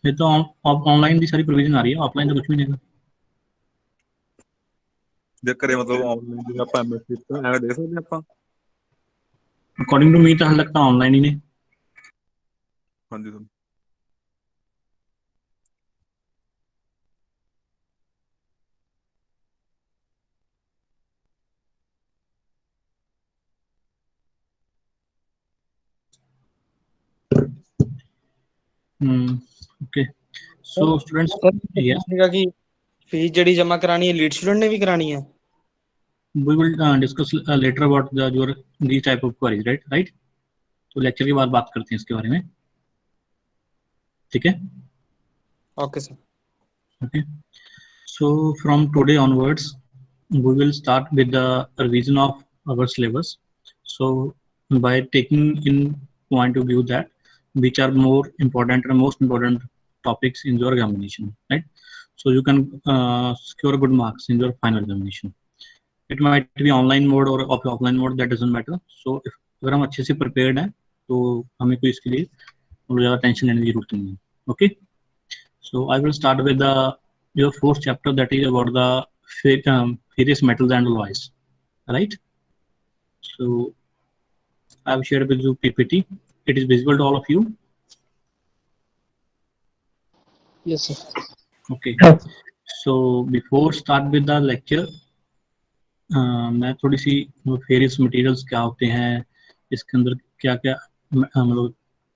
ये तो ऑनलाइन भी सारी प्रोविजन आ रही है, ऑफलाइन तो कुछ भी नहीं है। ਜੇ ਕਰੇ ਮਤਲਬ ਆਨਲਾਈਨ ਜਿਵੇਂ ਆਪਾਂ ਮੈਂਬਰਸ਼ਿਪ ਐਡ ਦੇ ਸਕਦੇ ਆਪਾਂ। अकॉर्डिंग टू मी तो हाल लगता ऑनलाइन ही नहीं। ਹਾਂਜੀ sir. Okay so students yes कि फीस जड़ी जमा करानी है लीड स्टूडेंट ने भी करानी है। we will discuss later about your these type of queries, right? तो लेक्चर के बाद बात करते हैं इसके बारे में, ठीक है? Okay sir. Okay, so from today onwards we will start with the revision of our syllabus. So by taking in point of view that which are more important and most important topics in your examination, right? So you can secure good marks in your final examination. It might be online mode or offline mode, that doesn't matter. So if अगर हम अच्छे से prepared हैं तो हमें कोई इसके लिए ज़्यादा टेंशन लेने की जरूरत नहीं है. Okay, so I will start with the your fourth chapter, that is about the various metals and alloys, right? So I have shared with you PPT. It is visible to all of you. Yes sir. Okay, so before start with the lecture, मैं थोड़ी सी furious materials क्या होते हैं, इसके अंदर क्या क्या मतलब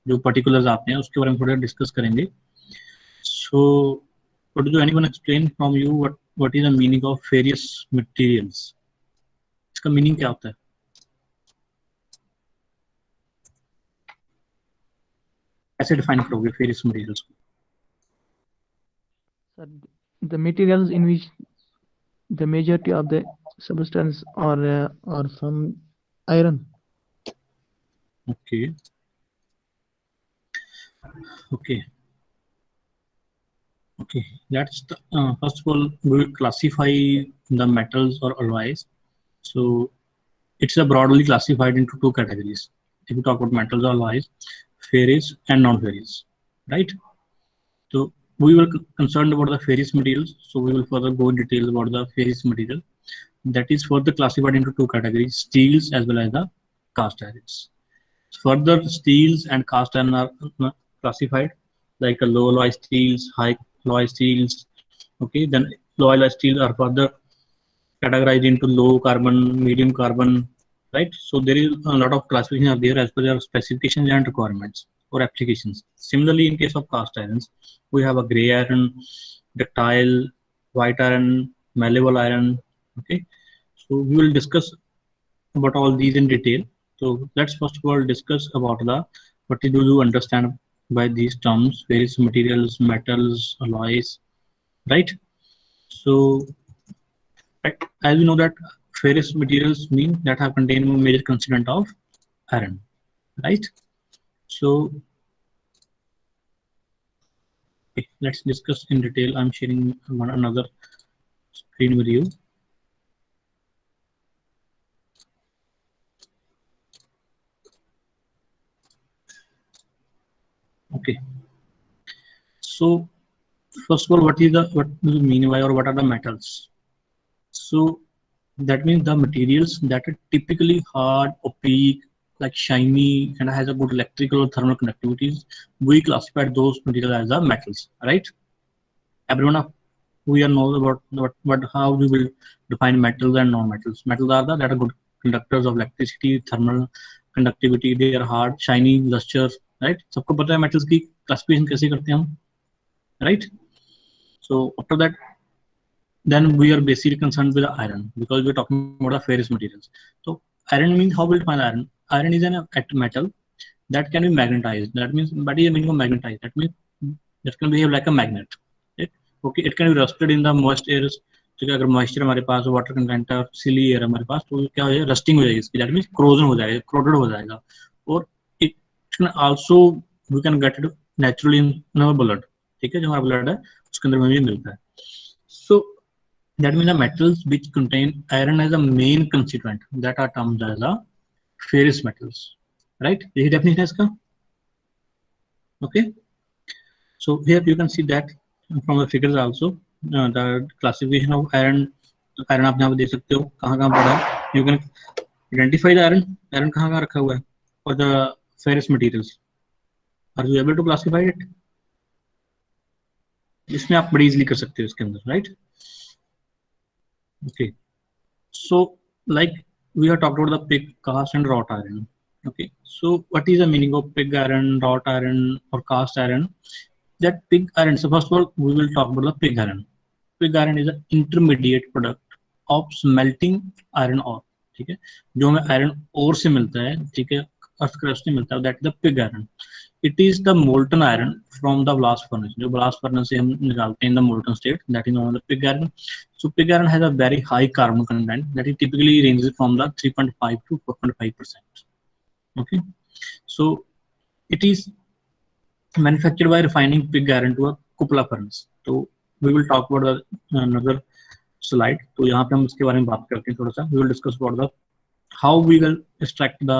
जो पर्टिकुलर्स आते हैं उसके बारे में थोड़ा डिस्कस करेंगे. So what do anyone explain from you what is the meaning of furious materials? इसका मीनिंग क्या होता है? कैसे डिफाइन करोगे फेरियस मटेरियल्स को? Sir, the materials in which the majority of the substance are from iron. Okay. Okay. Okay. That's the, first of all we will classify the metals or alloys. So it's a broadly classified into two categories. If you talk about metals or alloys, ferrous and non-ferrous, right? So we were concerned about the ferrous materials, so we will further go in detail about the ferrous material. That is further classified into two categories, steels as well as the cast irons. Further, steels and cast iron are classified like a low alloy steels, high alloy steels. Okay, then low alloy steels are further categorized into low carbon, medium carbon, right? So there is a lot of classification are there as per their specifications and requirements or applications. Similarly, in case of cast irons, we have a gray iron, ductile, white iron, malleable iron. Okay, so we will discuss about all these in detail. So let's first of all discuss about the what do you understand by these terms, various materials, metals, alloys, right? So as we know that ferrous materials mean that have contained a major constituent of iron, right? So okay, let's discuss in detail. I'm sharing one another screen with you. Okay, so first of all, what do you mean by, or what are the metals? So that means the materials that are typically hard, opaque, like shiny, and has a good electrical or thermal conductivities. We classify those materials as the metals, right? Everyone we are knows about what how we will define metals and non-metals. Metals are the that are good conductors of electricity, thermal conductivity. They are hard, shiny, luster, right? सबको पता है metals की classification कैसे करते हैं हम, right? So after that, then we are basically concerned with the iron because we're talking about the ferrous materials. So iron means, how will define iron? Iron is an metal that can be magnetized. That means, what is the meaning of magnetized? That means that can behave like a magnet. Right? Okay, it can be rusted in the moist air. तो अगर moisture हमारे पास water content और सिली air हमारे पास, तो क्या हो जाएगा, rusting हो जाएगी इसकी. दैट मीन्स क्रोजन हो जाएगा, क्रोडेड हो जाएगा. और it can also we can get it naturally in our blood. ठीक है, जो हमारा ब्लड है उसके अंदर में भी मिलता है. सो that means the metals which contain iron as a main constituent that are termed as the ferrous metals, right? यही definition है इसका. Okay, So here you can see that from the figures also, the classification of iron. Iron आप यहाँ पे देख सकते हो कहाँ कहाँ पड़ा है. You can identify the iron. Iron कहाँ कहाँ रखा हुआ है. For the ferrous materials, are you able to classify it? इसमें आप बड़ी easily कर सकते हो इसके अंदर, right? Okay. So like we have talked about the pig, cast and wrought iron. Okay. So what is the meaning of pig iron, wrought iron, or cast iron? That pig iron. So first of all, we will talk about the pig iron. Pig iron is an intermediate product of smelting iron ore. ठीक है, जो हमें iron ore से मिलता है, ठीक है, earth crust से मिलता है, that is the pig iron. It is the molten iron from the blast furnace. जो ब्लास्ट फर्नेस से हम निकालते हैं in the molten state, that is known the pig iron. So pig iron has a very high carbon content that is typically ranges from the 3.5 to 4.5%. Okay, so it is manufactured by refining pig iron to a cupola furnace. So we will talk about another slide. तो यहाँ पे हम इसके बारे में बात करते हैं थोड़ा सा. We will discuss about the how we will extract the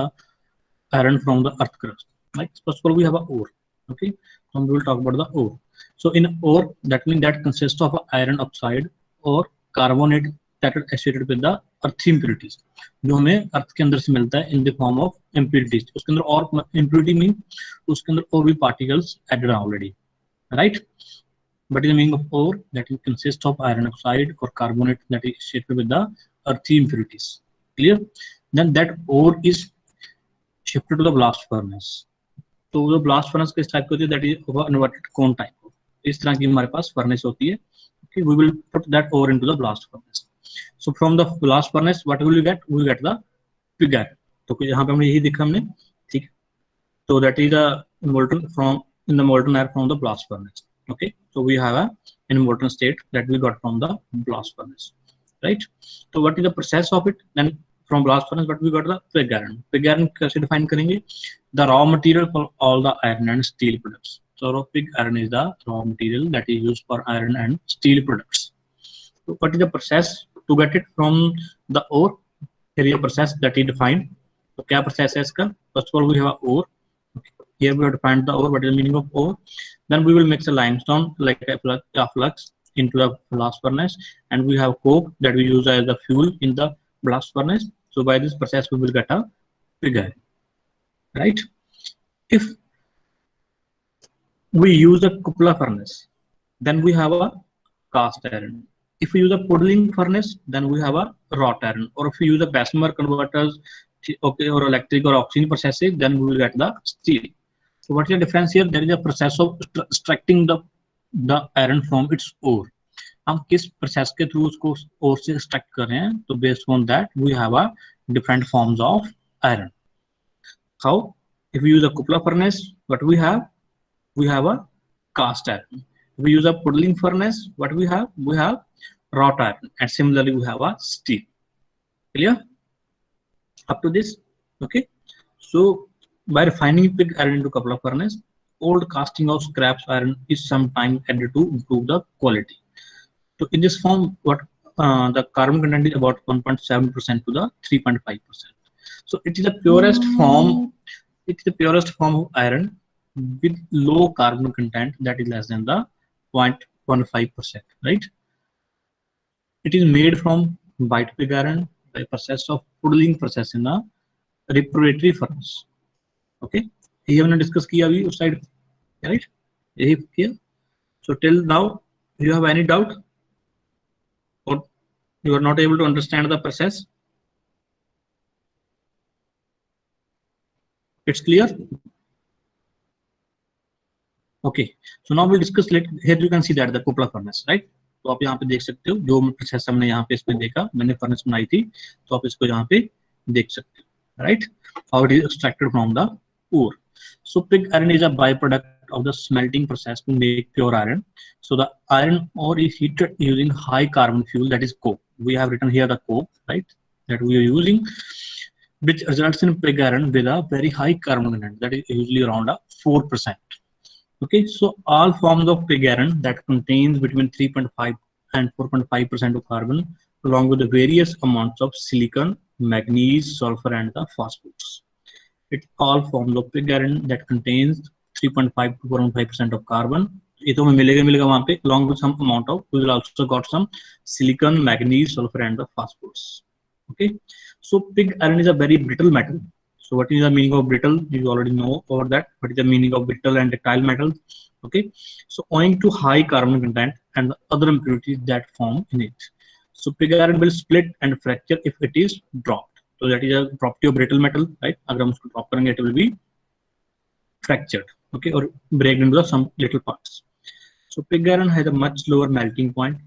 iron from the earth crust. Like first of all we have a ore. Okay, so we will talk about the ore. So in ore, that means that consists of iron oxide or carbonate that is associated with the earth impurities, जो हमें अर्थ के अंदर से मिलता है in the form of impurities. उसके अंदर और impurity mean उसके अंदर और भी particles added already, right? But in the meaning of ore, that it consists of iron oxide or carbonate that is associated with the earthy impurities. Clear? Then that ore is shifted to the blast furnace. तो जो blast furnace किस type की होती है, that is of inverted cone type. इस तरह की हमारे पास furnace होती है. Okay, we will put that ore into the blast furnace. So from the blast furnace, what will you get? We will get the pig iron. तो यहाँ पे हमने यही देखा हमने, ठीक है. So that is the molten from in the molten air from the blast furnace. Okay, so we have a in molten state that we got from the blast furnace, right? So what is the process of it? Then from blast furnace, what we got the pig iron. Pig iron कैसे define करेंगे? The raw material for all the iron and steel products. So pig iron is the raw material that is used for iron and steel products. So what is the process to get it from the ore? Here is a process that is defined. So क्या process है इसका? First of all, we have a ore. Okay. Here we have to find the ore. What is the meaning of ore? Then we will mix a limestone like a flux into the blast furnace, and we have coke that we use as the fuel in the blast furnace. So by this process, we will get a pig iron, right? If we use a cupola furnace, then we have a cast iron. If we use a puddling furnace, then we have a wrought iron. Or if we use a Bessemer converters, okay, or electric or oxygen processes, then we will get the steel. So what is the difference here? There is a process of extracting the iron from its ore. हम किस process के through उसको ore से extract कर रहे हैं? तो based on that we have a different forms of iron. How? If we use a cupola furnace, what we have? We have a cast iron. If we use a puddling furnace, what we have? We have wrought iron, and similarly we have a steel. Clear? Up to this, okay? So by refining pig iron into cupola furnace, old casting of scrap iron is sometimes added to improve the quality. So in this form, what the carbon content is about 1.7% to the 3.5%. So it is the purest form. It is the purest form of iron with low carbon content that is less than the 0.15%. Right? It is made from white pig iron by process of puddling process in a reparatory furnace. Okay, ये हमने discuss किया अभी उस side, right? यही किया. So till now, do you have any doubt, or you are not able to understand the process? It's clear? Okay, so now we'll discuss. Here you can see that the cupola furnace, right? तो आप यहाँ पे देख सकते हो जो process हमने यहाँ पे इसमें देखा, मैंने फर्नेस बनाई थी, तो आप इसको यहाँ पे देख सकते हो, right? How it is extracted from the ore. So pig iron is a byproduct of the smelting process to make pure iron. So the iron ore is heated using high carbon fuel, that is coke. We have written here the coke, right? That we are using, which results in pig iron with a very high carbon content, that is usually around 4%. Okay, so all forms of pig iron that contains between 3.5 and 4.5% of carbon, along with the various amounts of silicon, manganese, sulfur, and the phosphorus. It's all forms of pig iron that contains 3.5 to 4.5% of carbon, ये तो हमें मिलेगा वहां पे, along with some amount of, we will also got some silicon, manganese, sulfur and the phosphorus. Okay, so pig iron is a very brittle metal. So what is the meaning of brittle? You already know about that. What is the meaning of brittle and ductile metals? Okay, so owing to high carbon content and the other impurities that form in it, so pig iron will split and fracture if it is dropped. So that is a property of brittle metal, right? अगर हम उसको drop करेंगे, it will be fractured, okay, or break into some little parts. So pig iron has a much lower melting point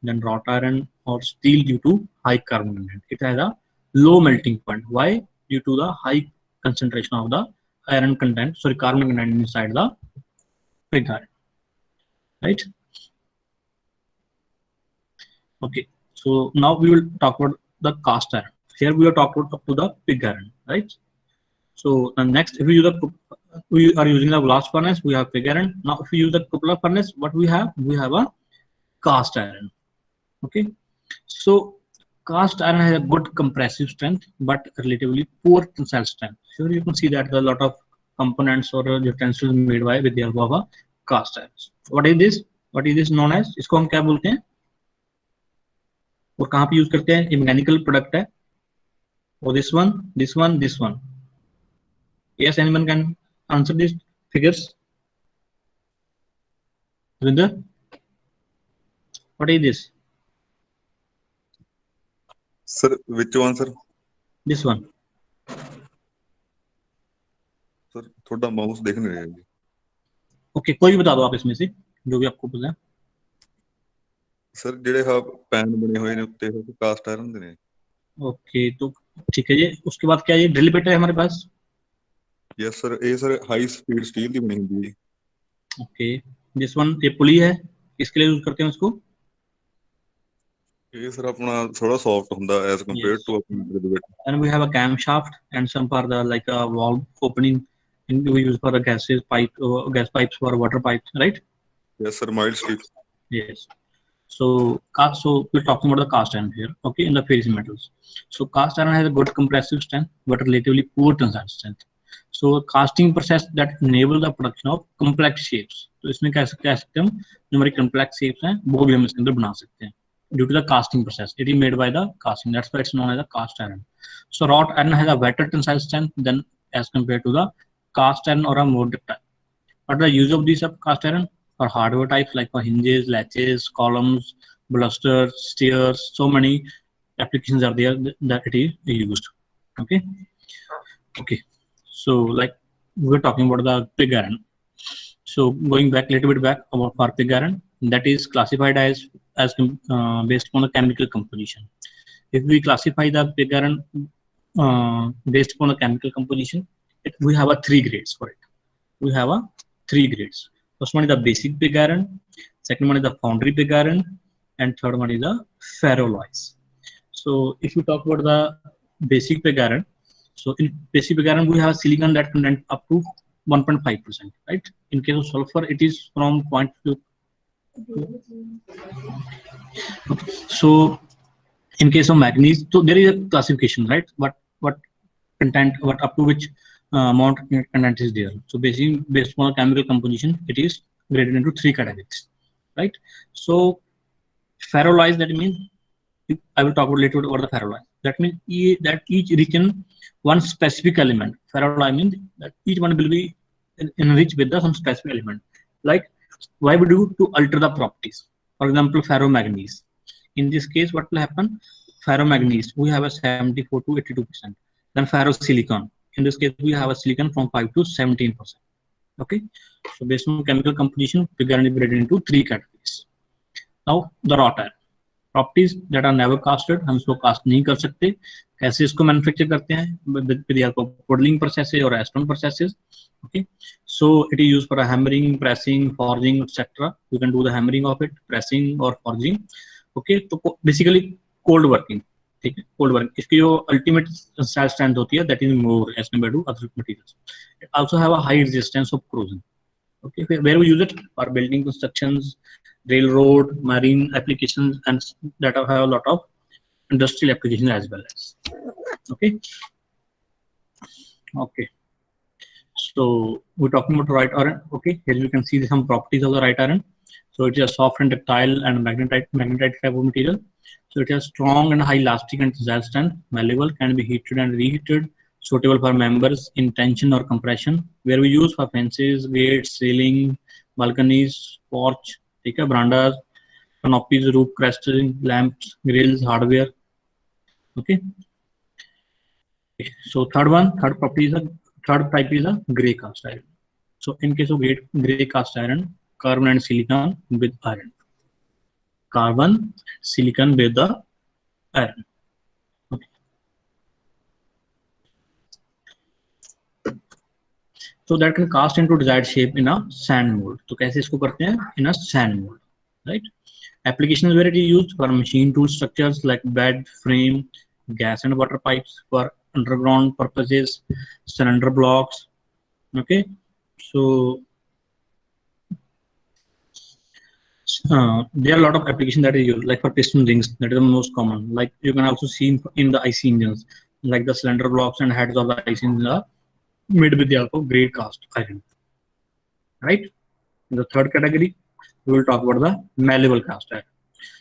than wrought iron or steel due to high carbon content. It has a low melting point. Why? Due to the high concentration of the iron content, sorry, carbon content inside the pig iron, right? Okay, so now we will talk about the cast iron. Here we are talking about up to the pig iron, right? So next, if we use we are using the blast furnace, we have pig iron. Now if we use the cupola furnace, what we have a cast iron. Okay, so cast iron has a good compressive strength but relatively poor tensile strength. Here you can see that there are a lot of components or utensils made by with the help of a cast iron. What is this? What is this known as? इसको हम क्या बोलते हैं और कहाँ पे use करते हैं? ये मैकेनिकल प्रोडक्ट है. और this one. Yes, anyone can answer these figures? Rinder, what is this? Sir, which one, sir? This one. Sir, थोड़ा माउस देख नहीं रहे जी. Okay, कोई भी बता दो आप इसमें से जो भी आपको पता है. सर ਜਿਹੜੇ ਹਾ ਪੈਨ ਬਣੇ ਹੋਏ ਨੇ ਉੱਤੇ ਉਹ ਕਾਸਟ ਆਇਰਨ ਦੇ ਨੇ. ओके, तो ठीक है जी. उसके बाद क्या, ये ड्रिल बिट है हमारे पास. यस सर, ਇਹ सर हाई स्पीड स्टील ਦੀ ਬਣੀ ਹੁੰਦੀ ਹੈ. ओके, दिस वन, ये पुली है, किसके लिए यूज करते हैं उसको? ਇਹ ਸਰ ਆਪਣਾ ਥੋੜਾ ਸੌਫਟ ਹੁੰਦਾ ਐਸ ਕੰਪੇਅਰਡ ਟੂ ਆਪਣੀ drill bit. And we have a cam shaft and some for the like a valve opening, and we use for the gases pipe, gas pipes for water pipes, right? Yes sir, mild steel. Yes. So we're talking about the cast iron here, okay, in the ferrous metals. So cast iron has a good compressive strength but relatively poor tensile strength. So casting process that enable the production of complex shapes. तो इसमें कह सकते हैं हम जो हमारी complex shapes हैं वो भी हम इसके अंदर बना सकते हैं due to the casting process. It is made by the casting. That's why it's known as a cast iron. So wrought iron has a better tensile strength than as compared to the cast iron or a more ductile. What the use of these cast iron? For hardware types like for hinges, latches, columns, balusters, stairs, so many applications are there that it is used. Okay, so like we're talking about the pig iron. So going back a little bit back about for pig iron, that is classified as based on the chemical composition. If we classify the pig iron based upon the chemical composition, we have a 3 grades for it. We have a 3 grades. First one is the basic pig iron, second one is the foundry pig iron, and third one is the ferroalloys. So if you talk about the basic pig iron, so in basic pig iron we have silicon that content up to 1.5%, right? In case of sulfur, it is from 0.2. Okay. So in case of manganese, so there is a classification, right? What content, what up to which amount content is there. So basically, based on chemical composition, it is graded into 3 categories, right? So ferroalloys, that means I will talk about later about the ferroalloy. That means that each reaching one specific element. Ferroalloy means that each one will be enriched with some specific element. Like why we do to alter the properties. For example, ferromanganese. In this case, what will happen? Ferromanganese, we have a 74 to 82%. Then ferrosilicon. In this case, we have a silicon from 5 to 17%. Okay, so based on chemical composition, we are divided into 3 categories. Now the wrought iron properties that are never casted, हम इसको cast नहीं कर सकते. कैसे इसको manufacture करते हैं? with the help of puddling processes or acetone processes. Okay, so it is used for a hammering, pressing, forging, etc. You can do the hammering of it, pressing or forging. Okay, तो basically cold working. ठीक है, cold work. इसकी जो ultimate strength होती है that is more as compared to other materials. It also have a high resistance of corrosion. Okay, where we use it for building constructions, railroad, marine applications, and that have a lot of industrial applications as well as. Okay. So we're talking about right iron. Okay, here you can see some properties of the right iron. So it is a soft and ductile and magnetite type of material. So it has strong and high elastic and tensile strength, malleable, can be heated and reheated, suitable for members in tension or compression, where we use for fences, gates, ceiling, balconies, porch, verandas, canopies, roof cresting, lamps, grills, hardware. Okay. So third type is a gray cast iron. So in case of gray cast iron, carbon and silicon with iron. Carbon, silicon with the iron. Okay. So that can cast into desired shape in a sand mold. तो कैसे इसको करते हैं? In a sand mold, right? Applications where it is used for machine tool structures like bed, frame, gas and water pipes, for underground purposes, cylinder blocks. Okay, so there are a lot of applications that is used, like for piston rings, that is the most common. Like you can also see in the IC engines, like the cylinder blocks and heads of the IC engines are made with the help of gray cast iron. Right? In the third category, we will talk about the malleable cast iron.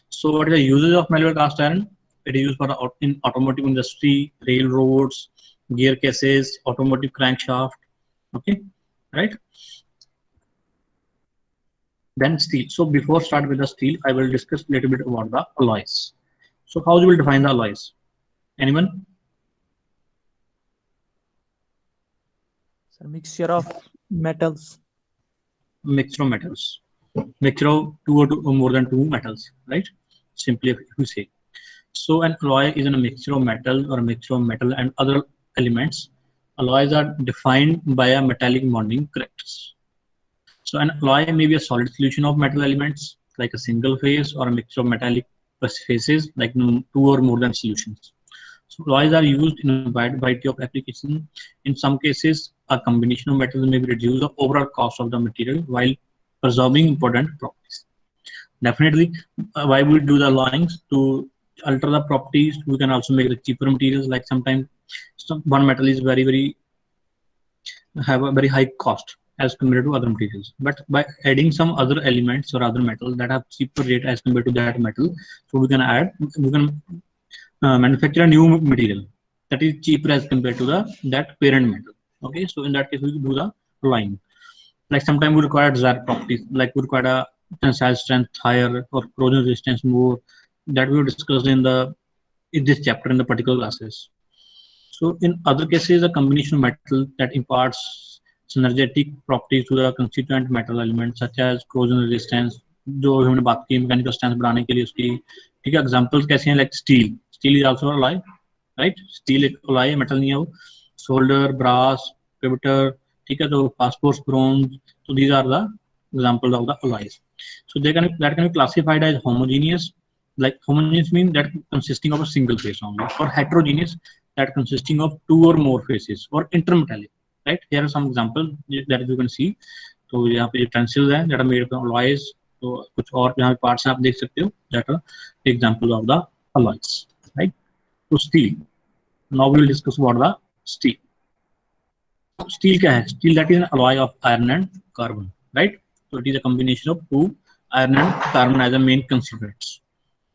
So what is the usage of malleable cast iron? It is used for in automotive industry, railroads, gear cases, automotive crankshaft. Okay, right? Then steel. So before start with the steel, I will discuss a little bit about the alloys. So how you will define the alloys? Anyone? It's a mixture of metals. Mixture of metals. Mixture of two or more than two metals, right? Simply if you say. So an alloy is a mixture of metal or a mixture of metal and other elements. Alloys are defined by a metallic bonding characters. So an alloy may be a solid solution of metal elements like a single phase, or a mixture of metallic phases like two or more than solutions. So alloys are used in a wide variety of applications. In some cases, a combination of metals may reduce the overall cost of the material while preserving important properties. Definitely, why we do the alloyings? To alter the properties. We can also make the cheaper materials. Like sometimes one metal is have a very high cost as compared to other materials, but by adding some other elements or other metals that have cheaper rate as compared to that metal, so we can manufacture a new material that is cheaper as compared to that parent metal. Okay, so in that case we do the alloying. Like sometimes we require desired properties, like we require a tensile strength higher or corrosion resistance more, that we discussed in this chapter in the particular classes. So in other cases, a combination of metal that imparts synergetic properties to the constituent metal elements such as corrosion resistance, जो हमने बात की mechanical strength बढ़ाने के लिए उसकी, ठीक है. एग्जांपल्स कैसे हैं? Like steel is also alloy, right? Steel एक अलॉय है, मेटल नहीं है वो. सोल्डर, ब्रास, पिवटर, ठीक है. तो phosphorus, bronze, so these are the examples of the alloys. So that can be classified as homogeneous. Like homogeneous means that consisting of a single phase only, or heterogeneous, that consisting of two or more phases, or intermetallic. Right? Here are some examples that you can see. तो यहाँ पे utensils हैं that are made of alloys. तो कुछ और यहाँ पे parts आप देख सकते हो that are examples of the alloys. Right? So steel. Now we will discuss about the steel. Steel क्या है? Steel that is an alloy of iron and carbon. Right? So it is a combination of two iron and carbon as the main constituents.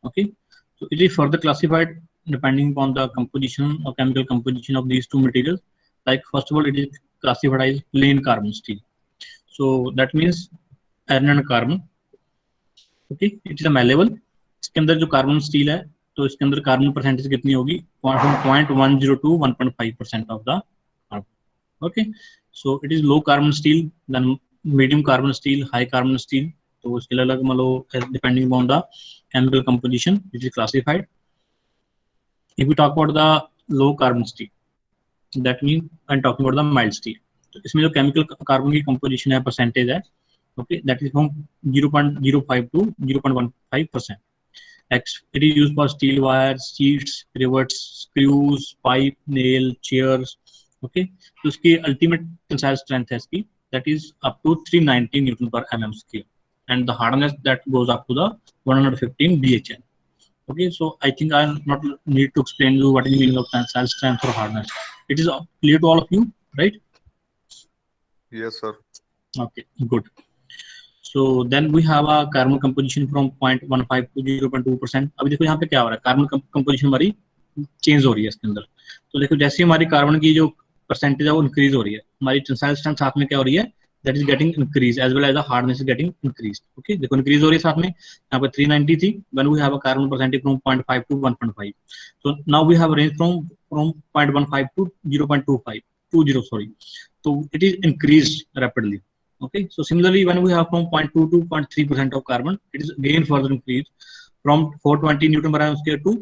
Okay. So it is further classified depending upon the composition or chemical composition of these two materials. Like first of all, it is classified as plain carbon steel. So that means iron and carbon. Okay, it is a malleable. इसके अंदर जो carbon steel है, तो इसके अंदर carbon percentage कितनी होगी? 0.10 to 1.5% of the carbon. Okay, so it is low carbon steel, then medium carbon steel, high carbon steel. तो उसके अलग मतलब depending upon the chemical composition, it is classified. If we talk about the low carbon steel, that means I'm talking about the mild steel. तो इसमें जो chemical carbon की composition है, percentage है, okay, that is from 0.05 to 0.15%. It is used for steel wires, sheets, rivets, screws, pipe, nail, chairs. Okay, so इसकी ultimate tensile strength है इसकी, that is up to 390 Newton per mm square, and the hardness that goes up to the 115 BHN. Okay, so I think I not need to explain you what is the meaning of tensile strength or hardness. It is clear to all of you, right? Yes, sir. Okay, good. So then we have a carbon composition from 0.15 to 0.2%. अभी देखो यहाँ पे क्या हो रहा है, carbon composition हमारी change हो रही है इसके अंदर। तो देखो जैसे हमारी कार्बन की जो परसेंटेज है वो इंक्रीज हो रही है, हमारी टेंसाइल स्ट्रेंथ साथ में क्या हो रही है, that is getting increase as well as the hardness is getting increase. Okay, देखो इंक्रीज हो रही है साथ में, यहाँ पे 390 थी, when we have a carbon percentage from 0.5 to 1.5, so now we have range from 0.15 to 0.25 20, sorry, so it is increased rapidly. Okay, so similarly when we have from 0.2 to 0.3% of carbon, it is again further increased from 420 Newton per atom square to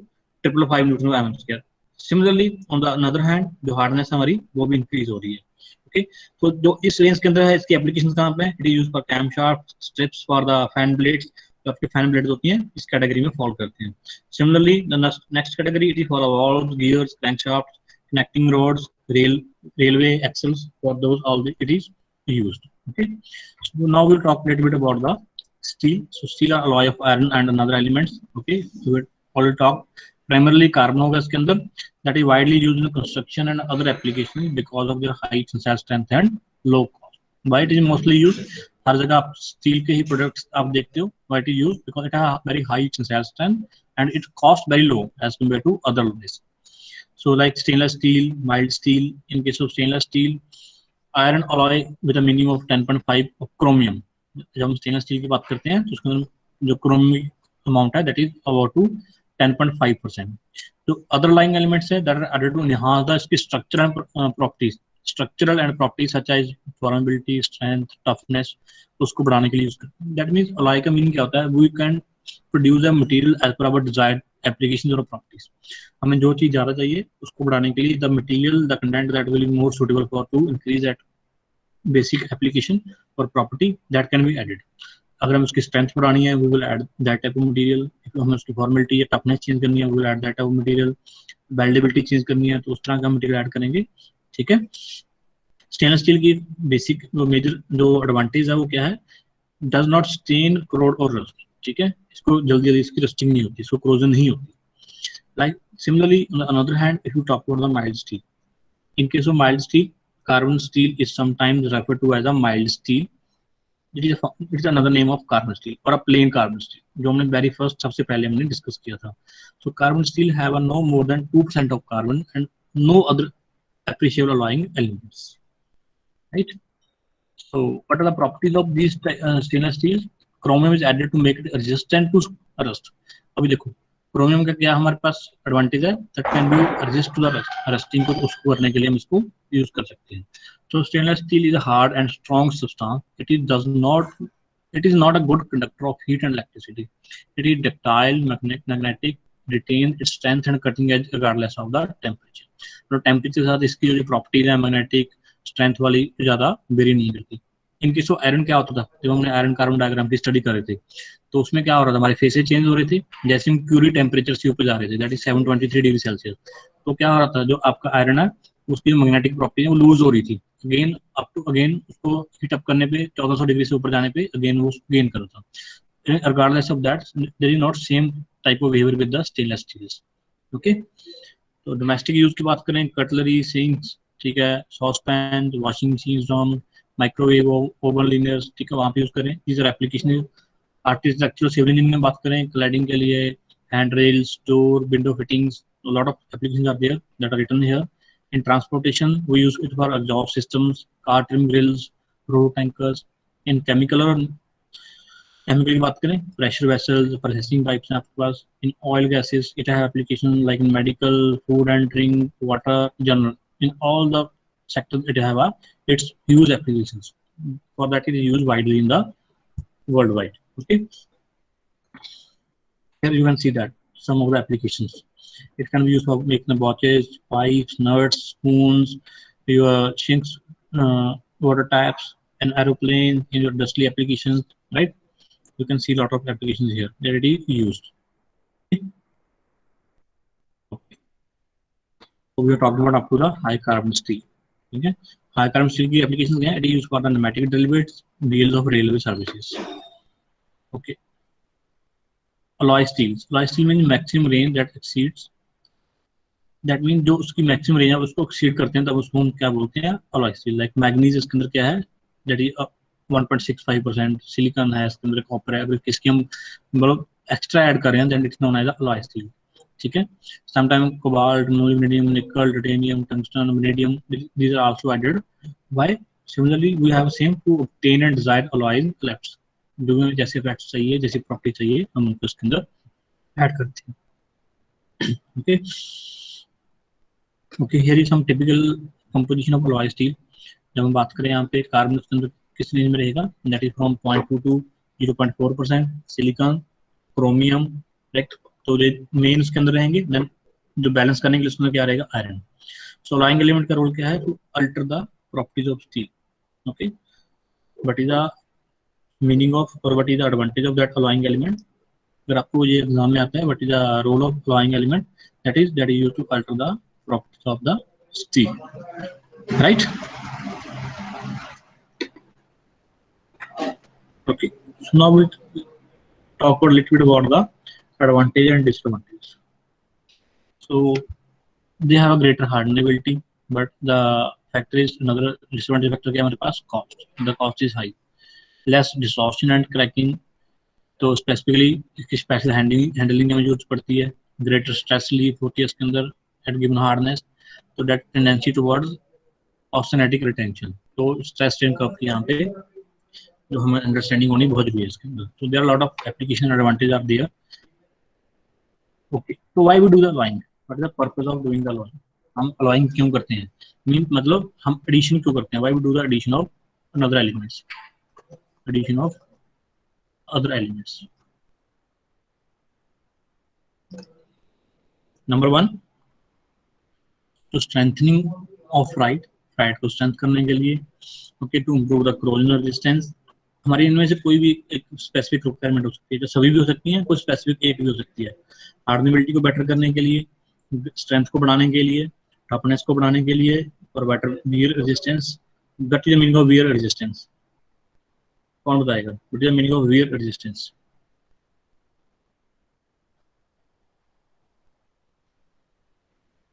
555 Newton per atom square. Similarly on the another hand जो hardness हमारी वो भी increase हो रही है। Okay, तो जो इस रेंज के अंदर है इसकी एप्लीकेशन कहाँ पे है, it is used for camshaft, strips for the fan blades, जो आपके फैन ब्लेड्स होती हैं इस कैटेगरी में फॉल करते हैं। Similarly the next category it is for valves, gears, crankshaft, connecting rods, railway axles, for those all it is used. Okay, so now we'll talk a little bit about the steel. So steel are alloy of iron and another elements. Okay, so we already talk primarily carbon होगा इसके अंदर, that is widely used in construction and other applications because of their high tensile strength and low cost. Why it is mostly used, हर जगह आप steel के ही products आप देखते हो, why it is used, because it has very high tensile strength and it costs very low as compared to other alloys. So like stainless steel, mild steel. In case of stainless steel, iron alloy with a minimum of 10.5 of chromium. जब हम stainless steel की बात करते हैं तो उसके अंदर जो chromium amount है that is about to 10.5%. जो underlying elements है that are added to enhance the इसकी structural and properties such as formability, strength, toughness, तो उसको बढ़ाने के लिए यूज करते हैं। That means alloy का meaning क्या होता है, we can produce a material as per our desired applications or properties. हमें जो चीज ज्यादा चाहिए उसको बढ़ाने के लिए the material, the content that will be more suitable for to increase that basic application or property that can be added. अगर हमें उसकी स्ट्रेंथ बढ़ानी है we will add that type of material. हमें उसकी फॉर्मेलिटी या टफनेस चेंज करनी है we will add that type of material. Weldability change करनी है तो उस तरह का मटेरियल ऐड करेंगे। ठीक है, स्टेनलेस स्टील की बेसिक जो मेजर जो एडवांटेज है वो क्या है, डज नॉट स्टेन, कोरोड और रस्ट। ठीक है, इसको जल्दी इसकी रस्टिंग नहीं होती, इसको क्रोजन नहीं होती। Like similarly, on the other hand, if you talk about the mild steel, in case of mild steel, carbon steel is sometimes referred to as a mild steel. It is another name of carbon steel or a plain carbon steel, जो हमने very first सबसे पहले हमने discuss किया था. So carbon steel have a no more than 2% of carbon and no other appreciable alloying elements. Right? So what are the properties of these stainless steel? Chromium is added to make it resistant to rust. अभी देखो chromium का क्या हमारे पास advantage है, that can be resist to the rusting, को उसको करने के लिए हम इसको यूज कर सकते हैं। तो stainless steel is a hard and strong substance, it is not a good conductor of heat and electricity. It is ductile, magnetic, retain its strength and cutting edge regardless of the temperature. तो temperature के साथ इसकी जो properties है magnetic strength वाली ज्यादा very नहीं करती। इनकी सो आयरन क्या होता था, जब हमने आयरन कार्बन डायग्राम की स्टडी कर रहे थे तो उसमें क्या हो रहा था, हमारे फेसेस चेंज हो रहे थे जैसे हम क्यूरी टेम्परेचर से ऊपर जा रहे थे, दैट इज 723 डिग्री सेल्सियस। तो क्या हो रहा था, जो आपका आयरन है उसकी जो मैग्नेटिक प्रॉपर्टी है वो लूज हो रही थी, अगेन अप टू अगेन उसको हीट अप करने पे 1400 डिग्री से ऊपर जाने पे अगेन वो गेन कर रहा था। regardless of that there is not same type of behavior with the stainless steels. Okay, तो डोमेस्टिक यूज की बात करें, कटलरी, सिंक्स, ठीक है, sauce pan, washing machine, microwave, oven liners, ठीक है, वहाँ पे यूज करें। these are application architectural civil engineering में बात करें, क्लैडिंग के लिए hand rails, door, window fittings, lot of applications are there that are written here. In transportation we use it for exhaust systems, car trim grills, road tankers. In chemical की बात करें, pressure vessels, processing pipes हैं आपके पास। In oil gases it have application like in medical, food and drink, water, general, in all the sectors it have its huge applications. For that it is used widely in the worldwide. Okay, here you can see that some of the applications it can be used for making the watches, pipes, nuts, spoons, your sinks, water taps, and aeroplane, in your industrial applications, right? You can see a lot of applications here that it is used. Okay. So we are talking about up to the high carbon steel. ठीक है, high carbon steel की applications हैं, it is used for the pneumatic drill bits, wheels of railway services. Okay, alloy steel means maximum range that exceeds, that means जो उसकी maximum range है उसको exceed करते हैं तब उसको हम क्या बोलते हैं, अलॉय स्टील। लाइक मैग्नीज इसके अंदर क्या है, दैट इज 1.65%, सिलिकॉन है, इसके अंदर कॉपर है, अगर किसकी हम मतलब एक्स्ट्रा ऐड कर रहे हैं then it's known as alloy steel, ठीक है। Sometime cobalt, molybdenum, nickel, titanium, tungsten, vanadium, these are also added. Why? Similarly we have same to obtain and desired alloys collapse, जो हमें जैसे फैक्ट्स चाहिए, जैसी प्रॉपर्टी चाहिए, हम उनको इसके अंदर ऐड करते हैं। Okay okay, here is some typical composition of alloy steel. जब हम बात करें यहाँ पे कार्बन उसके अंदर किस रेंज में रहेगा, that is from 0.2 to 0.4%, silicon, chromium, right, तो ये मेन उसके अंदर रहेंगे। देन जो बैलेंस करने के लिए उसके अंदर क्या रहेगा, आयरन। सो अलाइंग एलिमेंट का रोल क्या है, to alter the properties of steel. Okay, what is the meaning of और what is the advantage of that alloying element. अगर आपको ये एग्जाम में आता है, what is the role of alloying element, that is used to alter the properties of the steel, right. Okay, so now we talk a little bit about the advantage and disadvantage. So they have a greater hardenability, but the factor is another disadvantage factor क्या हमारे पास, cost. The cost is high. Less distortion and cracking, तो specifically इसकी special handling में use पड़ती है। Greater stress relief होती है इसके अंदर at given hardness, तो that tendency towards austenitic retention, तो stress strain curve की यहाँ पे जो हमें अंडरस्टैंडिंग होनी बहुत जरूरी है इसके अंदर। तो there are lot of application advantage are there. Okay, तो why we do the alloying, what is the purpose of doing the alloying, हम अलॉइंग क्यों करते हैं, मीन मतलब हम एडिशन क्यों करते हैं, why we do the addition of another elements, addition of other elements. Number 1, तो स्ट्रेंथनिंग ऑफ राइट को स्ट्रेंथ करने के लिए। Okay, to improve the corrosion resistance. हमारी इनमें से कोई भी एक स्पेसिफिक रिक्वायरमेंट हो सकती है, जो सभी भी हो सकती है, कोई स्पेसिफिक एक भी हो सकती है। हार्डनेबिलिटी को बेटर करने के लिए, स्ट्रेंथ को बढ़ाने के लिए, टफनेस को बढ़ाने के लिए, और better wear resistance. What is the meaning of wear resistance, कौन बताएगा, what is the meaning of wear resistance.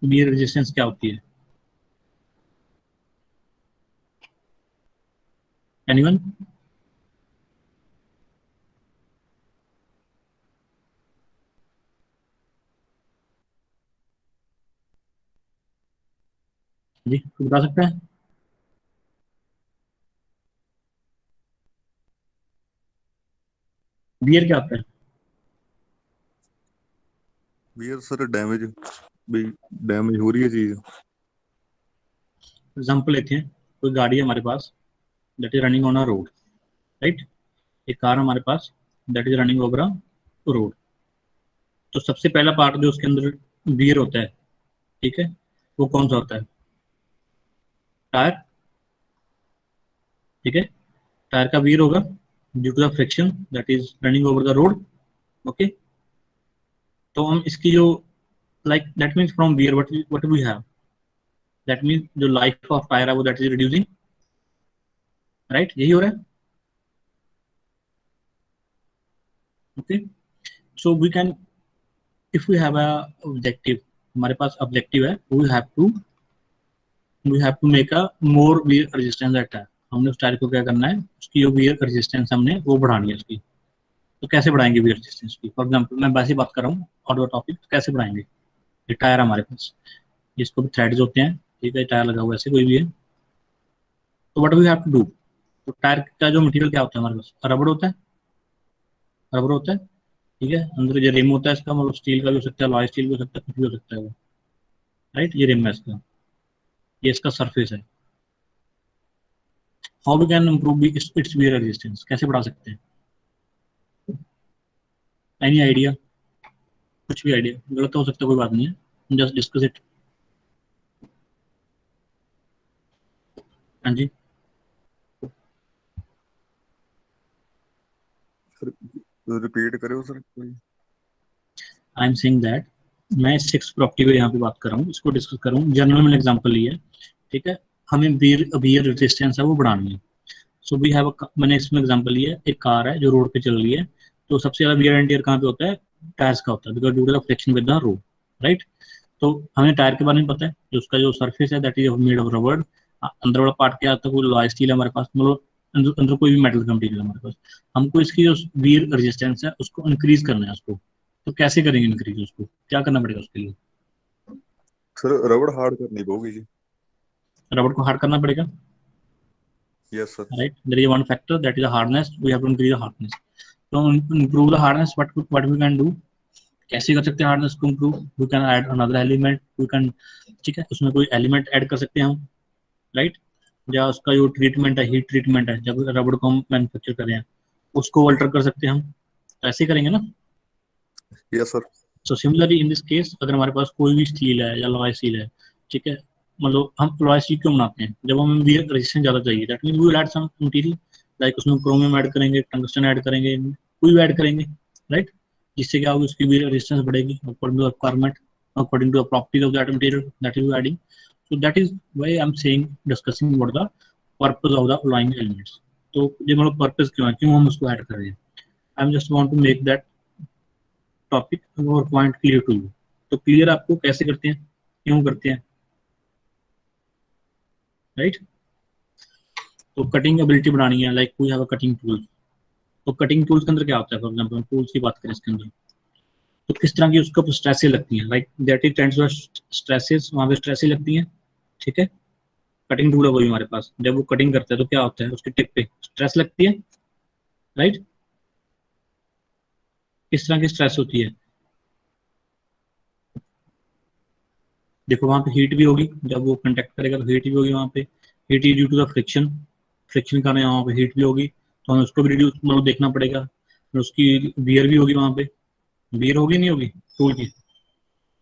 Wear resistance क्या होती है, एनीवन? जी, बता सकते हैं? वियर क्या होता है? वियर सर डैमेज, भी डैमेज हो रही है चीज। एग्जाम्पल लेते हैं, कोई गाड़ी है हमारे पास that is running on a road, right, एक कार हमारे पास that is running over a road. तो सबसे पहला पार्ट जो उसके अंदर वियर होता है, ठीक है, वो कौन सा होता है, टायर, ठीक है, टायर का वियर होगा due to the friction that is running over the road. Okay, तो हम इसकी जो like that means from wear what we have, that means जो लाइफ ऑफ टायर है वो दैट इज रिड्यूसिंग, राइट, यही हो रहा है। Okay, so we can, if we have a objective, हमारे पास ऑब्जेक्टिव है, we have to make a more wear resistance that tyre. हमने उस टायर को क्या करना है, उसकी जो वियर रेजिस्टेंस हमने वो बढ़ानी है उसकी। तो कैसे बढ़ाएंगे वियर रेजिस्टेंस की, फॉर एग्जांपल मैं वैसे बात कर रहा हूँ आउट ऑफ टॉपिक, तो कैसे बढ़ाएंगे, ये टायर हमारे पास, जिसको भी थ्रेड्स होते हैं, ठीक है, टायर लगा हुआ है ऐसे कोई भी है, तो what we have to do, तो टायर का जो मटेरियल क्या होता है हमारे पास, रबड़ होता है, रबड़ होता है, ठीक है, अंदर जो रिम होता है इसका, मतलब स्टील का भी हो सकता है, लॉय स्टील भी हो सकता है, कुछ भी हो सकता है वो, राइट, ये रिम है इसका, ये इसका सरफेस है। How we can improve its wear resistance, कैसे बढ़ा सकते हैं, एनी आइडिया, कुछ भी आइडिया, गलत हो सकता है कोई बात नहीं है, जस्ट डिस्कस इट। हाँ जी, सर रिपीट करो सर कोई। आई एम सेइंग दैट मैं 6 प्रॉपर्टी पे यहाँ पे बात कर रहा हूँ, इसको डिस्कस कर रहा हूँ, जनरल मैंने एग्जांपल लिया है, ठीक है, हमें वियर रेजिस्टेंस है वो बढ़ानी है। सो वी हैव, मैंने इसमें एग्जांपल लिया है, एक कार है जो रोड पे चल रही है, तो सबसे ज्यादा वियर एंड टियर कहाँ पे होता है, टायर्स का होता है, because due to the friction with the road, right. तो हमें टायर के बारे में पता है, जो उसका जो सरफेस है दैट इज मेड ऑफ रबड़, अंदर वाला पार्ट क्या आता है, वो लॉय स्टील है हमारे पास, मतलब अंदर कोई भी मेटल का मटेरियल हमारे पास, हमको इसकी जो वियर रेजिस्टेंस है उसको इंक्रीज करना है उसको, तो कैसे करेंगे इंक्रीज, उसको क्या करना पड़ेगा उसके लिए? सर रबड़ हार्ड करनी पड़ेगी जी। रबड़ को हार्ड करना पड़ेगा, yes sir. right? There is one factor, that is the hardness. We have to increase the hardness. So improve the hardness, what we can do, कैसे कर सकते हैं हार्डनेस को improve? We can add another element, we can, ठीक है, उसमें कोई element add कर सकते हैं हम, राइट? या उसका जो ट्रीटमेंट है, हीट ट्रीटमेंट है, जब रबड़ को हम मैन्युफैक्चर कर रहे हैं उसको अल्टर कर सकते हैं हम, तो ऐसे करेंगे ना। Yes sir. So similarly in this case, अगर हमारे पास कोई भी स्टील है या लॉय स्टील है, ठीक है, मतलब हम लॉय स्टील क्यों बनाते हैं? जब हमें वियर रेजिस्टेंस ज़्यादा चाहिए, that mean we will add some material, like उसमें क्रोमियम ऐड करेंगे, टंगस्टन ऐड करेंगे, कोई भी ऐड करेंगे, राइट? जिससे क्या होगी, उसकी वियर रेजिस्टेंस बढ़ेगी according to requirement, according to the properties of that material that is adding. So that is why I am saying, discussing about the purpose of the alloying elements. तो ये मतलब purpose क्यों है, क्यों हम उसको add कर रहे हैं? I am just want to make that topic और पॉइंट क्लियर टू यू। तो क्लियर आपको कैसे करते हैं, क्यों करते हैं, राइट? तो कटिंग एबिलिटी बढ़ानी है, like we have a cutting tool. तो कटिंग टूल्स के अंदर क्या होता है, फॉर एग्जांपल टूल्स की बात करें इसके अंदर, तो किस तरह की उसका स्ट्रेसेस लगती हैं, like that is tends to stresses, वहां पे स्ट्रेसेस लगती हैं, ठीक है। कटिंग टूल है कोई हमारे पास, जब वो कटिंग करता है तो क्या होता है, उसके टिप पे स्ट्रेस लगती है, राइट? किस तरह की स्ट्रेस होती है? देखो वहां पे हीट भी होगी, जब वो कंटेक्ट करेगा तो हीट भी होगी वहां पे, heat is due to the friction, friction का वहाँ पे हीट भी होगी, तो हमें उसको भी रिड्यूस मतलब देखना पड़ेगा, फिर उसकी वियर भी होगी वहां पे, वियर होगी नहीं होगी टूल की,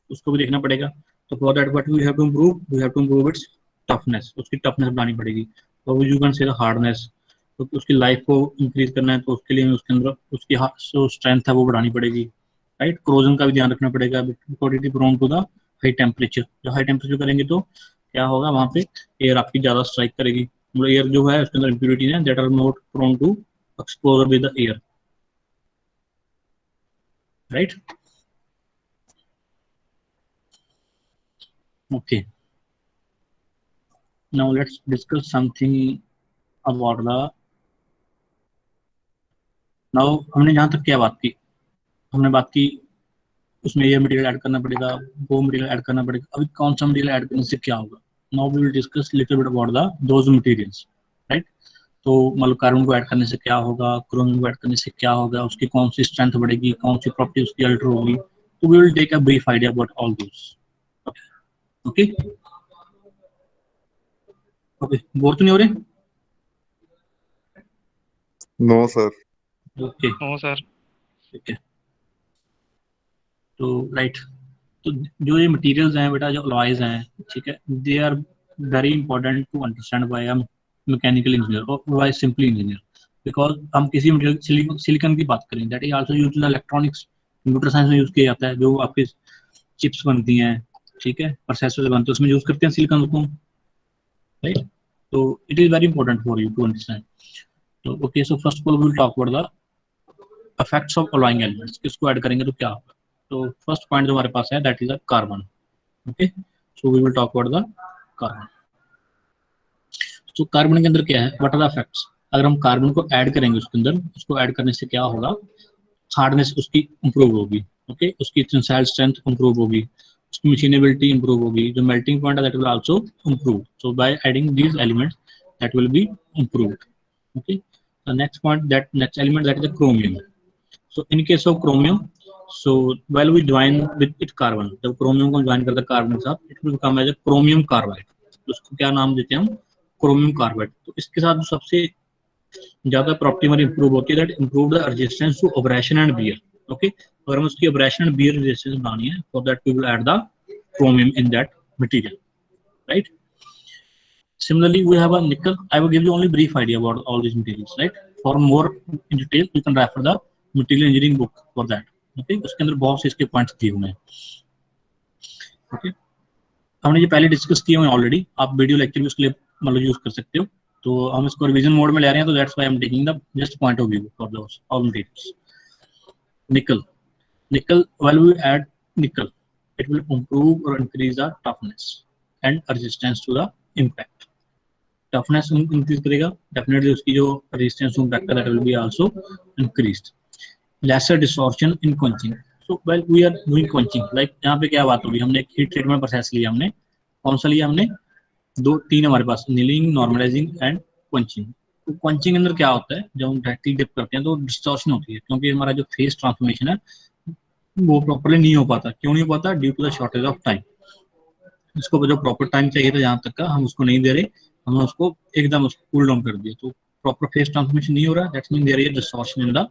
उसको भी देखना पड़ेगा। तो for that what we have to improve, we have to improve its toughness, उसकी टफनेस बढ़ानी पड़ेगी, और you can say the hardness. तो उसकी लाइफ को इंक्रीज करना है तो उसके लिए हमें उसके अंदर उसकी जो स्ट्रेंथ है वो बढ़ानी पड़ेगी, राइट? क्रोजन का भी ध्यान रखना पड़ेगा, because it is prone to the high temperature. जब हाई टेम्परेचर करेंगे तो क्या होगा, वहां पे एयर आपकी ज्यादा स्ट्राइक करेगी, मतलब एयर जो है उसके अंदर इंप्योरिटीज हैं that are not prone to exposure with the air, right? Okay, now let's discuss something about the, now हमने जहाँ तक क्या बात की, हमने बात की उसमें ये मटेरियल ऐड करना पड़ेगा, वो मटेरियल ऐड करना पड़ेगा, अभी कौन सा मटेरियल ऐड करने से क्या होगा। Now we will discuss little bit about the those materials, right? तो मतलब कार्बन को ऐड करने से क्या होगा, क्रोमियम को ऐड करने से क्या होगा, उसकी कौन सी स्ट्रेंथ बढ़ेगी, कौन सी प्रॉपर्टी उसकी अल्टर होगी, तो we will take a brief idea about all those. Okay okay, bore तो नहीं हो रहे? No sir. Okay no sir. ठीक है, तो राइट, तो जो ये मटेरियल्स हैं बेटा, जो अलॉयज हैं, ठीक है, they are very important to understand by a mechanical engineer और बाय सिंपली इंजीनियर, बिकॉज हम किसी मटेरियल सिलिकॉन की बात करें, that is also used in electronics, computer science में यूज किया जाता है, जो आपके चिप्स बनती हैं, ठीक है, प्रोसेसर बनते हैं, उसमें यूज करते हैं सिलिकॉन को, राइट? तो it is very important for you to understand. तो okay, so first of all we will talk about the effects of alloying elements, किसको ऐड करेंगे तो क्या होगा। तो फर्स्ट पॉइंट जो हमारे पास है that is the carbon. Okay, so we will talk about the carbon. तो कार्बन के अंदर क्या है, व्हाट आर द इफेक्ट्स? अगर हम कार्बन को ऐड करेंगे उसके अंदर, उसको ऐड करने से क्या होगा, हार्डनेस उसकी इंप्रूव होगी, ओके, उसकी टेंसाइल स्ट्रेंथ इंप्रूव होगी, उसकी मशीनेबिलिटी इंप्रूव होगी, जो मेल्टिंग पॉइंट है that will also improve, so by adding these elements that will B improved. Okay, the next point, that next element that is the chromium. So in case of chromium, so while we join with it carbon, जब chromium को join करते हैं carbon के साथ, it will become as a chromium carbide। तो उसको क्या नाम देते हैं हम, chromium carbide। तो इसके साथ जो सबसे ज्यादा प्रॉपर्टी हमारी इंप्रूव होती है, that improve the resistance to abrasion and wear. Okay, अगर हम उसकी एब्रेशन एंड बियर रेजिस्टेंस बनानी है, for that we will add the chromium in that material, right? Similarly, we have a nickel. I will give you only brief idea about all these materials, right? For more in detail, you can refer the material engineering book for that. Okay, उसके अंदर बहुत से इसके points दिए हुए हैं। Okay, हमने ये पहले डिस्कस किए हुए हैं ऑलरेडी, आप वीडियो लेक्चर भी उसके लिए मतलब यूज कर सकते हो। तो हम इसको रिवीजन मोड में ले रहे हैं, तो that's why I am taking the just point of view for those all materials. निकल, nickel, while we add nickel, it will improve or increase the toughness and resistance to the impact. Toughness increase करेगा, definitely उसकी जो resistance factor that will be also increased. Lesser distortion in quenching. So when we are doing quenching, like यहाँ पे क्या बात होगी, हमने एक हीट ट्रीटमेंट प्रोसेस लिया, हमने कौन सा लिया, हमने तीन हमारे पास, नीलिंग, नॉर्मलाइजिंग एंड क्वंचिंग. तो क्वंचिंग के अंदर क्या होता है, जब हम डायरेक्टली डिप करते हैं तो डिस्टॉर्शन होती है, क्योंकि हमारा जो फेस ट्रांसफॉर्मेशन है वो प्रॉपर्ली नहीं हो पाता. क्यों नहीं हो पाता? Due to the shortage of time. इसको जो प्रॉपर टाइम चाहिए था जहाँ तक का, हम उसको नहीं दे रहे, हमने उसको एकदम उसको कूल डाउन कर दिया, तो प्रॉपर फेस ट्रांसफॉर्मेशन नहीं हो रहा. That's mean there is distortion in the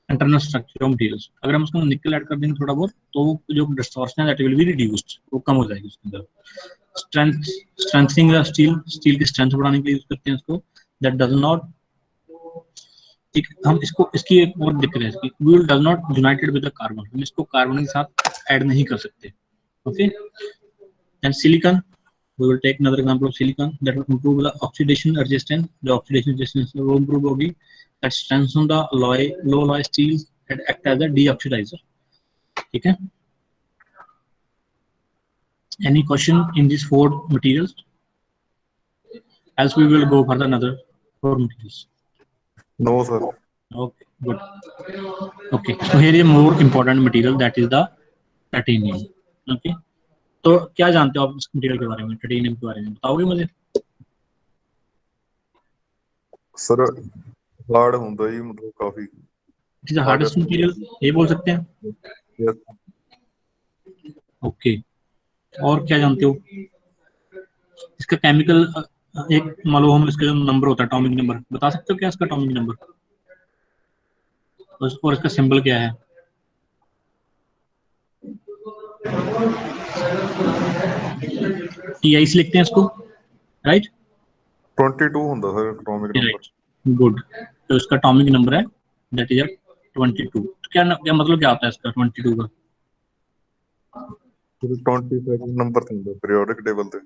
internal structure of materials. अगर हम उसको निकल ऐड कर देंगे थोड़ा बहुत, तो जो डिस्टॉर्शन है दैट विल बी रिड्यूस्ड, वो कम हो जाएगी उसके अंदर. स्ट्रेंथनिंग द स्टील की स्ट्रेंथ बढ़ाने के लिए यूज करते हैं इसको. दैट डज नॉट, ठीक, हम इसको, इसकी एक और दिक्कत है इसकी, we does not united with the carbon, हम इसको कार्बन के साथ ऐड नहीं कर सकते. Okay. And silicon, we will take another example of silicon that will improve the oxidation resistance. The oxidation resistance will improve होगी, that strengthen the low alloy steels and act as a deoxidizer. ठीक है. Any question in these 4 materials? Else we will go for the another 4 materials. No sir. Okay, good. Okay, so here is a more important material, that is the titanium. Okay, तो क्या जानते हो आप इस material के बारे में, titanium के बारे में बताओगे मुझे? सर हार्ड ਹੁੰਦਾ ਜੀ, मतलब काफी. It is the hardest material, ये बोल सकते हैं. Yes. ओके. और क्या जानते हो इसका केमिकल, एक मान लो हम इसका जो नंबर होता है, एटॉमिक नंबर, बता सकते हो क्या इसका एटॉमिक नंबर, और इसका सिंबल क्या है? TI से लिखते हैं इसको, राइट? 22 ਹੁੰਦਾ सर एटॉमिक नंबर. गुड. तो इसका एटॉमिक नंबर है दैट इज 22. तो क्या मतलब क्या होता है इसका 22 का? 22 नंबर ਤੇ ਹੁੰਦਾ पीरियोडिक टेबल ਤੇ.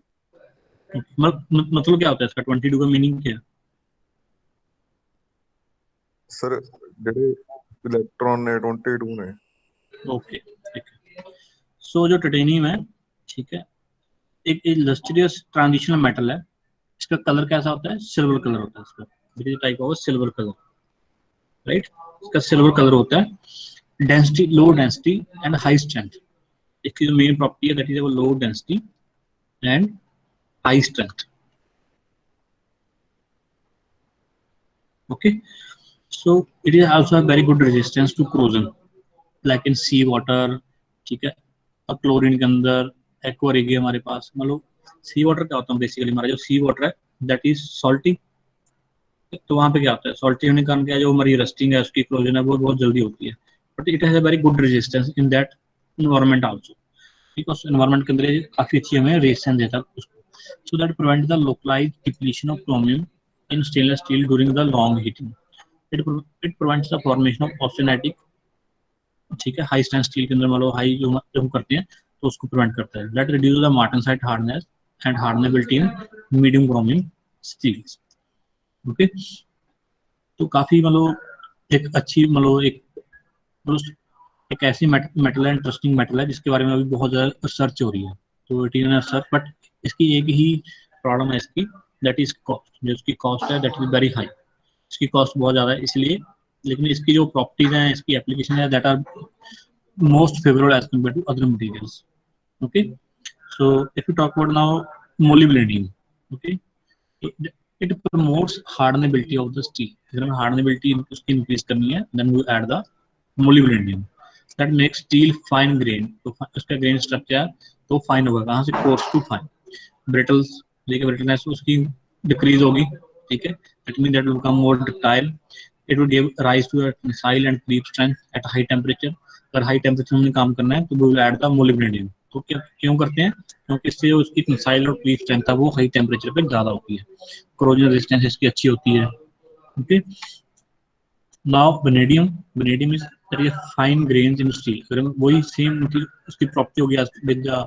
मतलब क्या होता है इसका 22 का मीनिंग क्या है? सर ਜਿਹੜੇ इलेक्ट्रॉन ने 22 ने. ओके, ठीक है. सो जो टाइटेनियम है, ठीक है, एक इलस्ट्रियस ट्रांजिशनल मेटल है. इसका कलर कैसा होता है? सिल्वर कलर होता है इसका. This type of silver colour, right? इसका सिल्वर कलर होता है. Density, low density and high strength. इसकी जो मेन प्रॉपर्टी है that is low density and high strength. Okay. So it is also very good resistance to corrosion, like in sea water. ठीक है. अब chlorine के अंदर एक्वा रेगी हमारे पास, मतलब सी वाटर क्या होता है बेसिकली, हमारा जो सी वाटर है दैट इज सॉल्टी. तो वहाँ पे क्या होता है, सॉल्टी होने के कारण क्या, जो हमारी रस्टिंग है उसकी क्लोजन है वो बहुत जल्दी होती है. But it has a very good resistance in that environment also, because environment के अंदर काफी अच्छी हमें रेजिस्टेंस देता है उसको. So that prevent the localised depletion of chromium in stainless steel during the long heating. It prevents the formation of austenitic. ठीक है. हाई स्ट्रेंथ स्टील के अंदर मतलब हाई जो हम करते हैं तो उसको प्रिवेंट करता है. That reduce the martensite hardness and hardenability in medium chromium steels. Okay. तो काफी मतलब एक अच्छी एक ऐसी मेटल है, इंटरेस्टिंग मेटल है जिसके बारे में अभी बहुत ज्यादा रिसर्च हो रही है. तो इट इज रिसर्च, बट इसकी एक ही प्रॉब्लम है इसकी, दैट इज कॉस्ट. जो इसकी कॉस्ट है दैट इज वेरी हाई. इसकी कॉस्ट बहुत ज्यादा है इसलिए, लेकिन इसकी जो प्रॉपर्टीज हैं, इसकी एप्लीकेशन है that are most favourable as compare to other materials. Okay. So if you talk about now molybdenum. Okay. It promotes hardenability of the steel. अगर हमें hardenability उसकी इंक्रीज करनी है, then we add the molybdenum. That makes steel fine grain. तो उसका grain structure तो fine होगा. कहाँ से? coarse to fine. Brittles, देखिए brittleness उसकी decrease होगी. ठीक है. That means that will become more ductile. It will give rise to a tensile and creep strength at high temperature. अगर high temperature में काम करना है तो we will add the molybdenum. तो क्यों करते हैं? क्योंकि इससे जो उसकी टेंसाइल और क्रीप स्ट्रेंथ है वो हाई टेम्परेचर पे ज्यादा होती है. कोरोजन रेजिस्टेंस इसकी अच्छी होती है. Okay. Now vanadium. Vanadium is fine grains in steel. अगर वही सेम उसकी प्रॉपर्टी होगी with the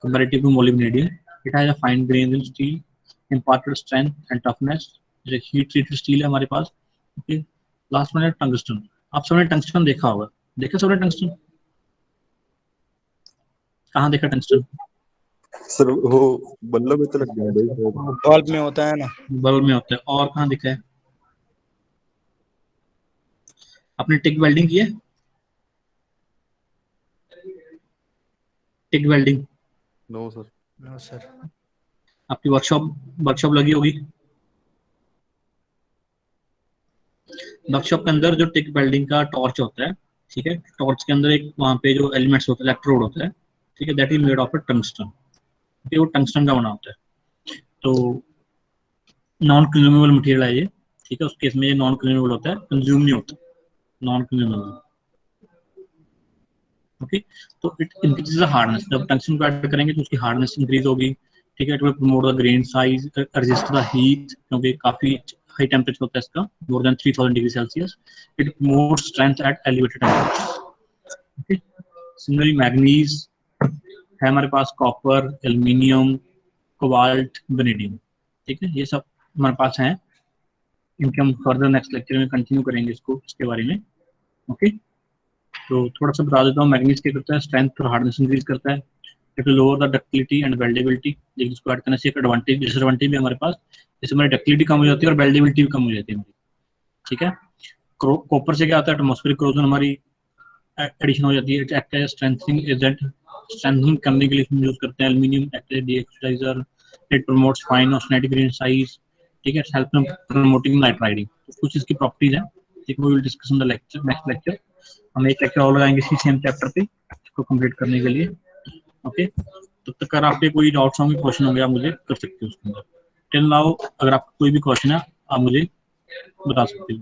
comparative to molybdenum. It has a fine grains in steel, imparted strength and toughness. जो हीट ट्रीटेड स्टील है हमारे पास. ओके. लास्ट वन है tungsten. आप सबने टंगस्टन देखा होगा. देखा सबने टंगस्टन? कहाँ देखा टंगस्टन? सर वो बल्ब में तो लग गया भाई। बल्ब में होता है ना। बल्ब में होता है। और कहाँ दिखा है? आपने टिक वेल्डिंग की है? TIG welding? No sir. No sir. आपकी वर्कशॉप वर्कशॉप लगी होगी। वर्कशॉप के अंदर जो टिक वेल्डिंग का टॉर्च होता है, ठीक है, टॉर्च के अंदर एक वहाँ पे जो एलिमेंट्स होते हैं, इलेक्ट्रोड होता है, ठीक है, that is made of a tungsten. ठीक है, वो टंगस्टन का बना होता है। तो नॉन कंज्यूमेबल मटेरियल है ये, ठीक है, उस केस में ये नॉन कंज्यूमेबल होता है, कंज्यूम नहीं होता, नॉन कंज्यूमेबल। ओके, तो इट इंक्रीजेस द हार्डनेस। जब टंगस्टन को ऐड करेंगे तो उसकी हार्डनेस इंक्रीज होगी, ठीक है। It will promote the grain size, resist the heat, क्योंकि काफी हाई टेम्परेचर होता है इसका, more than 3000 degree Celsius. It promotes strength eight elevated temperature. Okay, similarly manganese है हमारे पास, कॉपर, एल्यूमिनियम, कोबाल्ट, वेनेडियम, ठीक है, ये सब हमारे पास हैं। इनके हम फर्दर नेक्स्ट लेक्चर में कंटिन्यू करेंगे इसको, इसके बारे में। ओके, तो थोड़ा सा बता देता हूँ। मैग्नीज क्या करता है? स्ट्रेंथ और हार्डनेस इंक्रीज करता है। It will lower the ductility and weldability. लेकिन इसको ऐड करने से एक एडवांटेज डिसएडवांटेज भी हमारे पास, जैसे हमारी डक्टिलिटी कम हो जाती है और वेल्डेबिलिटी भी कम हो जाती है हमारी, ठीक है। कॉपर से क्या आता है? एटमॉस्फेरिक कोरोजन हमारी एडिशन हो जाती है। It act as strengthening agent, strengthening करने के लिए इसमें यूज करते हैं। Aluminium act as deoxidiser. It promotes fine और स्नेटी ग्रेन साइज, ठीक है। Help in promoting nitriding. तो कुछ इसकी प्रॉपर्टीज हैं, ठीक है, we will discuss in the lecture, next lecture. हम एक लेक्चर और लगाएंगे इसी सेम चैप्टर पे, इसको कंप्लीट करने के लिए। ओके, तब तक अगर आपके कोई डाउट्स होंगे, क्वेश्चन होंगे, आप मुझे कर सकते हो उसके अंदर। टिल नाउ अगर आपका कोई भी क्वेश्चन है, आप मुझे बता सकते हो।